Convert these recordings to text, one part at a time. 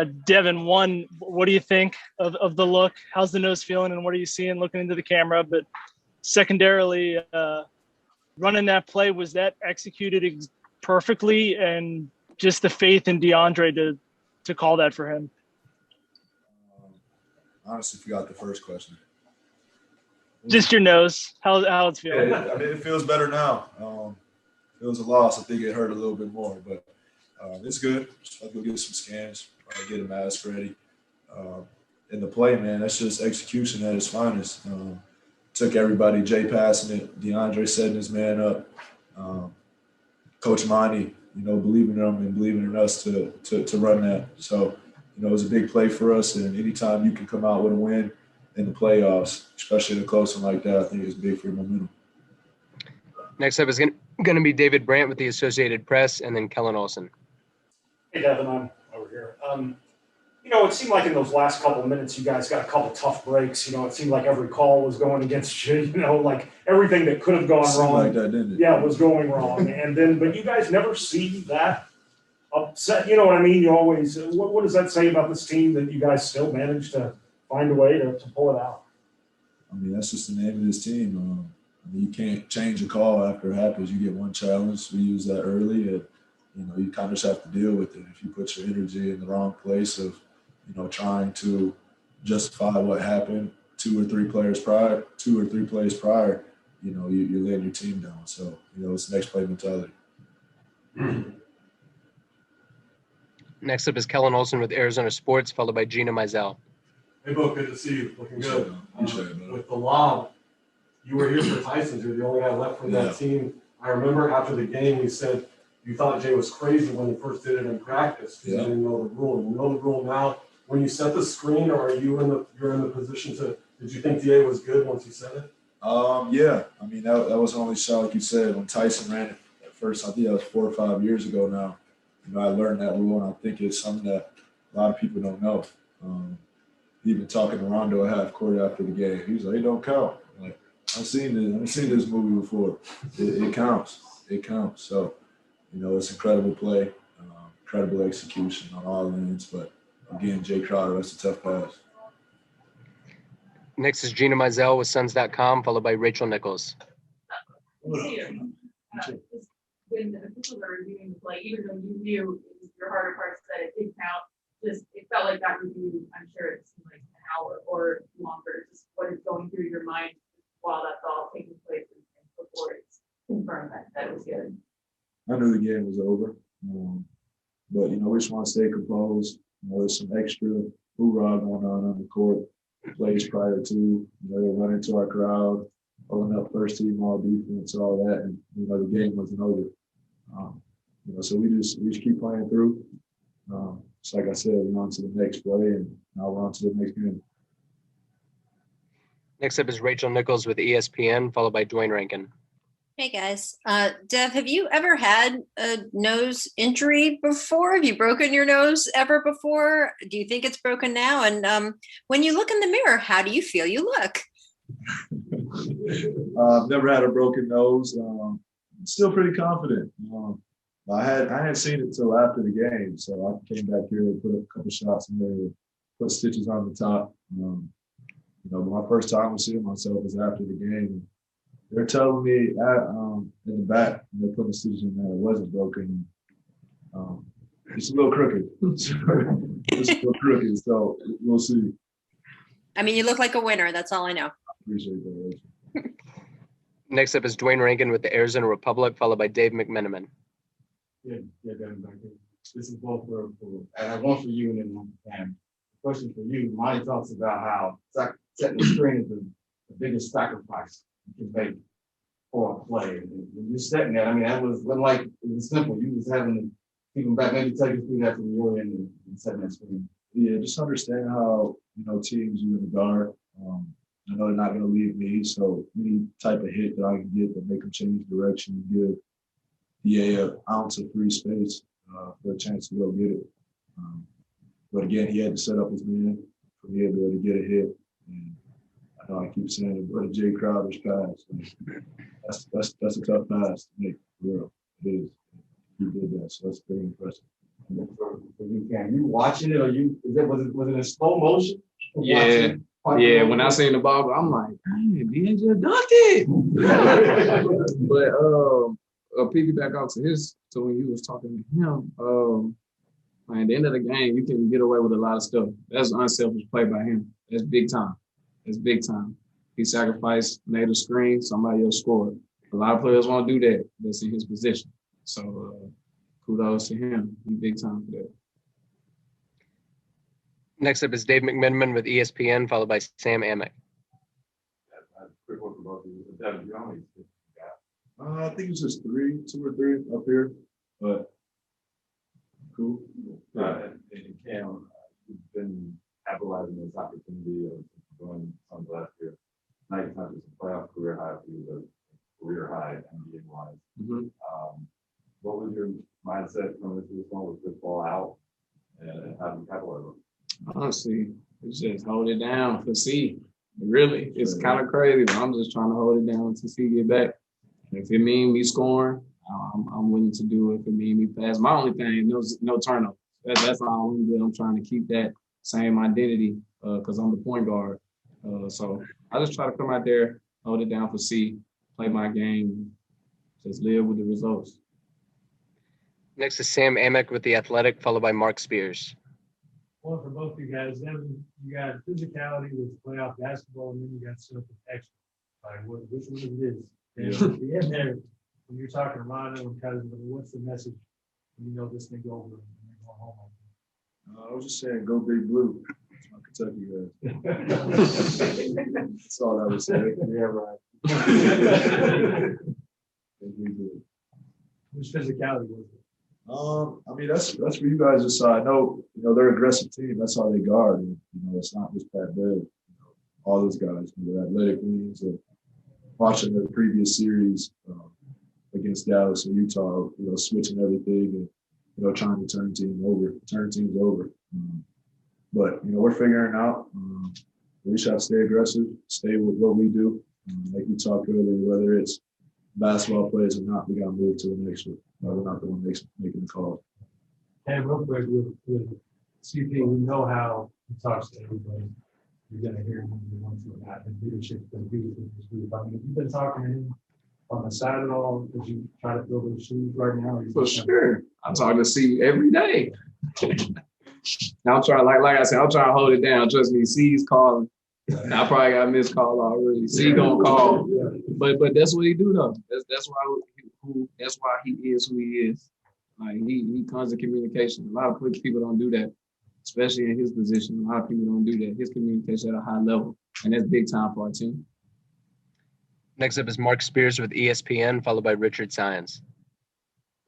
Devin, one, what do you think of the look? How's the nose feeling, and what are you seeing looking into the camera? But secondarily, running that play, was that executed perfectly, and just the faith in DeAndre to call that for him? Honestly, forgot the first question. Just your nose, how it's feeling. Yeah, I mean, it feels better now. It was a loss. I think it hurt a little bit more, but it's good. I'll go get some scans, get a mask ready. In the play, man, that's just execution at its finest. Took everybody, Jay passing it, DeAndre setting his man up, Coach Monty, believing in him and believing in us to run that. So, it was a big play for us, and anytime you can come out with a win in the playoffs, especially in a close one like that, I think it's big for your momentum. Next up is going to be David Brandt with the Associated Press, and then Kellen Olson. Hey, Devin, I'm over here. It seemed like in those last couple of minutes, you guys got a couple tough breaks. It seemed like every call was going against you. Like everything that could have gone wrong. Like that, didn't it? Yeah, was going wrong. But you guys never see that upset. You know what I mean? You always. What does that say about this team that you guys still managed to find a way to pull it out? I mean, that's just the name of this team. You can't change a call after it happens. You get one challenge. We use that early. You kind of just have to deal with it. If you put your energy in the wrong place of, trying to justify what happened two or three plays prior, you're letting your team down. So, it's next play mentality. Next up is Kellen Olson with Arizona Sports, followed by Gina Mizell. Hey, Bo, good to see you. Looking good. With with the lob, you were here for Tyson's. You're the only guy left from that team. I remember after the game, you said you thought Jay was crazy when he first did it in practice. You didn't know the rule. You know the rule now. When you set the screen, or are you're in the position to? Did you think DA was good once you said it? Yeah. I mean, that was the only shot, like you said, when Tyson ran it at first. I think that was 4 or 5 years ago now. I learned that rule, and I think it's something that a lot of people don't know. Even talking to Rondo at half court after the game, he was like, "It don't count." I'm like, I've seen this movie before. It counts. It counts. So, it's incredible play, incredible execution on all ends. But again, Jay Crowder, that's a tough pass. Next is Gina Mizell with Suns.com, followed by Rachel Nichols. When the officials are reviewing the play, even though you knew it was your harder parts that it did count, it felt like that review, I'm sure it seemed like an hour or longer. Just what is going through your mind while that's all taking place and before it's confirmed that it was good. I knew the game was over, but we just want to stay composed. There's some extra hoorah going on the court. Plays prior to, they run into our crowd, pulling up first team all defense, all that, and the game wasn't over. So we just keep playing through. Just like I said, we're on to the next play, and now we're on to the next game. Next up is Rachel Nichols with ESPN, followed by Dwayne Rankin. Hey guys, Dev, have you ever had a nose injury before? Have you broken your nose ever before? Do you think it's broken now? And when you look in the mirror, how do you feel you look? I've never had a broken nose. I'm still pretty confident. I hadn't seen it till after the game, so I came back here and put up a couple shots in there, put stitches on the top. But my first time seeing myself was after the game. They're telling me in the back, they're putting stitches in there, it wasn't broken. It's a little crooked. It's a little crooked, so we'll see. I mean, you look like a winner. That's all I know. Appreciate that, Rachel. Next up is Dwayne Rankin with the Arizona Republic, followed by Dave McMenamin. Yeah, Dan, this is both for one for you and then one for Pam. Question for you. Monty talks about how setting the screen is the biggest sacrifice you can make for a play. And when you're setting that, I mean, wasn't like it was simple. You was having to keep them back. Maybe take us through that from your end and setting that screen. Yeah, just understand how teams are going to guard. I know they're not going to leave me, so any type of hit that I can get that make them change direction and give DA an ounce of free space for a chance to go get it. But again, he had to set up his man for me to be able to get a hit. And I know I keep saying it, but Jay Crowder's pass, that's a tough pass to make. For real. It is. He did that, so that's very impressive. For you, Cam, you watching it or was it in slow motion? Yeah. Yeah, when I seen the ball, I'm like, dang, Ben just dunked it. But piggyback off to when you was talking to him, at the end of the game, you can get away with a lot of stuff. That's unselfish play by him. That's big time. That's big time. He sacrificed, made a screen, somebody else scored. A lot of players won't do that. That's in his position. So kudos to him. He big time for that. Next up is Dave McMenamin with ESPN, followed by Sam Amick. Quick one for both of you. Devin, you only I think it's just 2 or 3 up here, but cool. and Cam, you've been capitalizing on this opportunity of going Suns last year. Now it's not just a playoff career high for you, but career high NBA wise. Mm-hmm. What was your mindset coming into this one? Was this ball out? And how do you capitalize on it? Honestly, it's just hold it down for C. Really, it's kind of crazy, but I'm just trying to hold it down until C get back. If it means me scoring, I'm willing to do it. If it means me pass, my only thing, no turnover. That's all I'm doing. I'm trying to keep that same identity because I'm the point guard. So I just try to come out there, hold it down for C, play my game, just live with the results. Next is Sam Amick with The Athletic, followed by Mark Spears. Well, for both you guys, then you got physicality with playoff basketball, and then you got self-protection. Like, which one it is? And at the end there, when you're talking to Rondo and Cousins, what's the message when you know this thing over and they're going home? I was just saying, go Big Blue. That's my Kentucky guy. That's all I was saying. Yeah, right. Which physicality was it? I mean, that's for you guys to decide. I know, they're an aggressive team. That's how they guard. And, it's not just Pat Bev. All those guys, the athletic wings. Watching the previous series against Dallas and Utah, switching everything and trying to turn teams over. But we're figuring out. We just have to stay aggressive, stay with what we do. Like you talked earlier, whether it's basketball players or not, we got to move to the next one. We're not the one making the call. And real quick with CP, we know how he talks to everybody. You're going to hear him once in a while. Leadership is beautiful. I mean, you've been talking to him on the side at all as you try to fill those shoes right now. For sure. I talk to C every day. I'm trying, like I said, I'm trying to hold it down. Trust me, C's calling. I probably got a missed call already. C gonna call. But that's what he do though. That's why he is who he is. Like he comes in communication. A lot of people don't do that, especially in his position. A lot of people don't do that. His communication at a high level, and that's big time for our team. Next up is Mark Spears with ESPN, followed by Richard Science.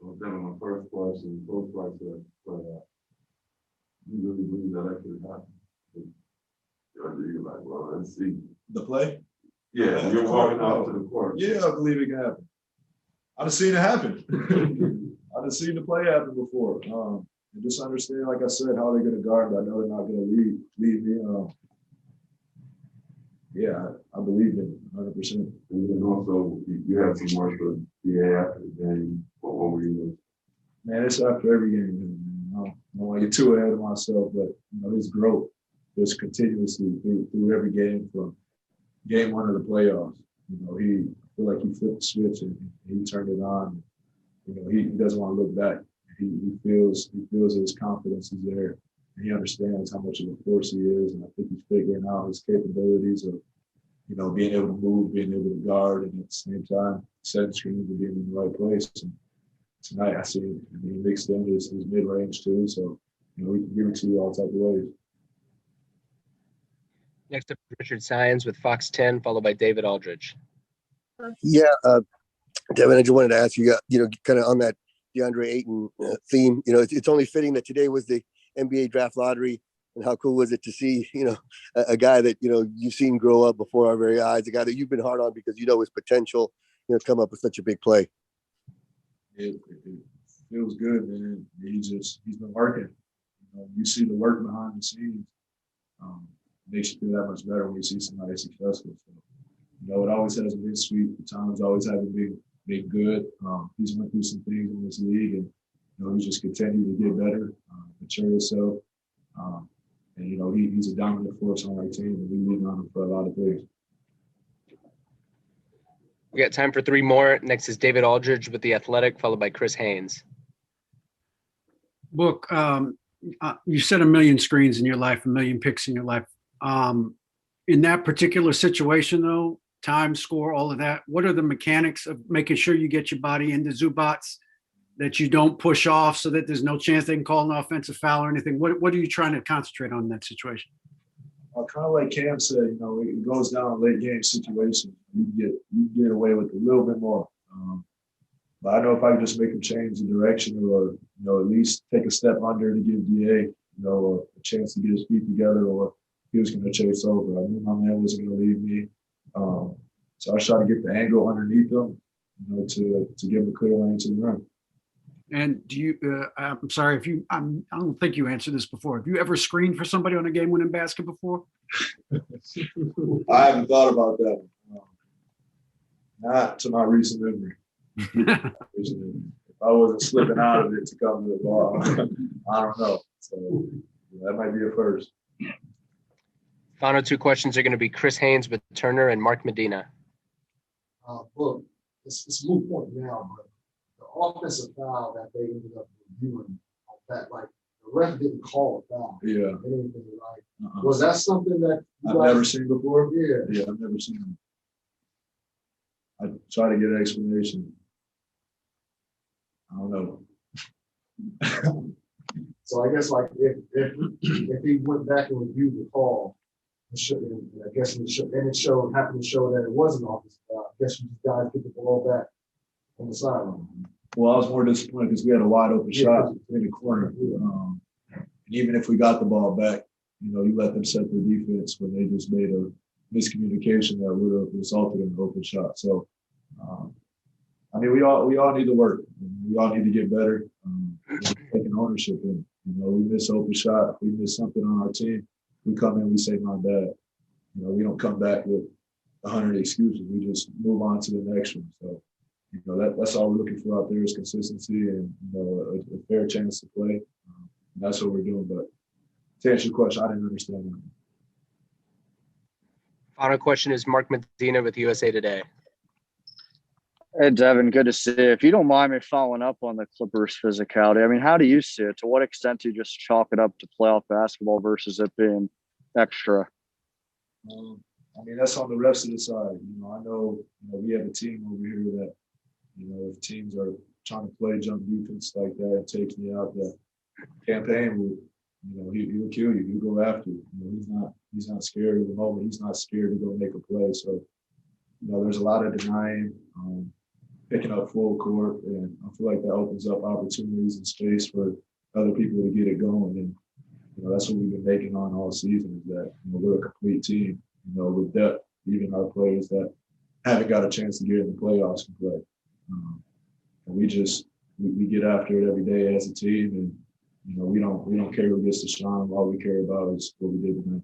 Well, then my first question, both questions, but you really believe that actually happened? You're like, well, let's see. The play? Yeah, you're walking out to the court. Yeah, I believe it can happen. I've seen it happen. I've seen the play happen before. And just understand, like I said, how they're going to guard, but I know they're not going to leave me. Yeah, I believe in it 100%. And then also, you have some more for DA after the game. What were you doing? Man, it's after every game. Man. I don't want to get too ahead of myself, but his growth just continuously through every game from game one of the playoffs. He feel like he flipped the switch and he turned it on. He doesn't want to look back. He feels his confidence is there. And he understands how much of a force he is, and I think he's figuring out his capabilities of, being able to move, being able to guard, and at the same time setting screens and being in the right place. And tonight, I see he mixed in his mid-range too, so we can give it to you all type of ways. Next up, Richard Science with Fox 10, followed by David Aldridge. Yeah, Devin, I just wanted to ask you, kind of on that DeAndre Ayton theme. It's only fitting that today was the NBA draft lottery, and how cool was it to see, a guy that you've seen grow up before our very eyes, a guy that you've been hard on because his potential, come up with such a big play. It feels good, man. He's been working. You see the work behind the scenes. Makes you feel that much better when you see somebody successful. So, it always hasn't been sweet. The times always haven't been good. He's went through some things in this league, and He's just continued to get better, mature himself. And, he's a dominant force on our team, and we lean on him for a lot of things. We got time for 3 more. Next is David Aldridge with The Athletic, followed by Chris Haynes. Book, you set a million screens in your life, a million picks in your life. In that particular situation, though, time, score, all of that, what are the mechanics of making sure you get your body into Zubats, that you don't push off so that there's no chance they can call an offensive foul or anything? What are you trying to concentrate on in that situation? Kind of like Cam said, it goes down late game situation. You get away with a little bit more. But I know if I can just make him change the direction, or at least take a step under to give DA a chance to get his feet together, or he was going to chase over. I knew my man wasn't going to leave me. So I was trying to get the angle underneath him, to give him a clear lane to the rim. And do you? I'm sorry if you. I don't think you answered this before. Have you ever screened for somebody on a game-winning basket before? I haven't thought about that. Not to my recent memory. If I wasn't slipping out of it to come to the ball, I don't know. So that might be a first. Final 2 questions are going to be Chris Haynes with Turner and Mark Medina. Look, it's a moot point now, but the offensive foul that they ended up reviewing, that the ref didn't call a foul. Yeah. Anything, Was that something that I've never seen before? Yeah. Yeah, I've never seen it. I try to get an explanation. I don't know. So I guess if he went back and reviewed the call, I guess it happened to show that it wasn't offensive foul. I guess you guys get the ball back on the sideline. Well, I was more disappointed because we had a wide open shot in the corner. And even if we got the ball back, you let them set their defense when they just made a miscommunication that would have resulted in an open shot. So, we all need to work. We all need to get better. Taking ownership in. We miss open shot. If we miss something on our team, we come in, we say, my bad. We don't come back with 100 excuses. We just move on to the next one. So, that's all we're looking for out there is consistency and, a fair chance to play. And that's what we're doing. But to answer your question, I didn't understand that. Final question is Mark Medina with USA Today. Hey, Devin, good to see you. If you don't mind me following up on the Clippers' physicality, how do you see it? To what extent do you just chalk it up to playoff basketball versus it being extra? That's on the refs to decide. I know, we have a team over here that, if teams are trying to play jump defense like that and take me out, that campaign will, he will kill you. He'll go after you. He's not scared of the moment. He's not scared to go make a play. So, there's a lot of denying, picking up full court, and I feel like that opens up opportunities and space for other people to get it going. And that's what we've been making on all season, is that we're a complete team. With depth, even our players that haven't got a chance to get in the playoffs can play. And we get after it every day as a team, and we don't care who gets to shine. All we care about is what we did tonight.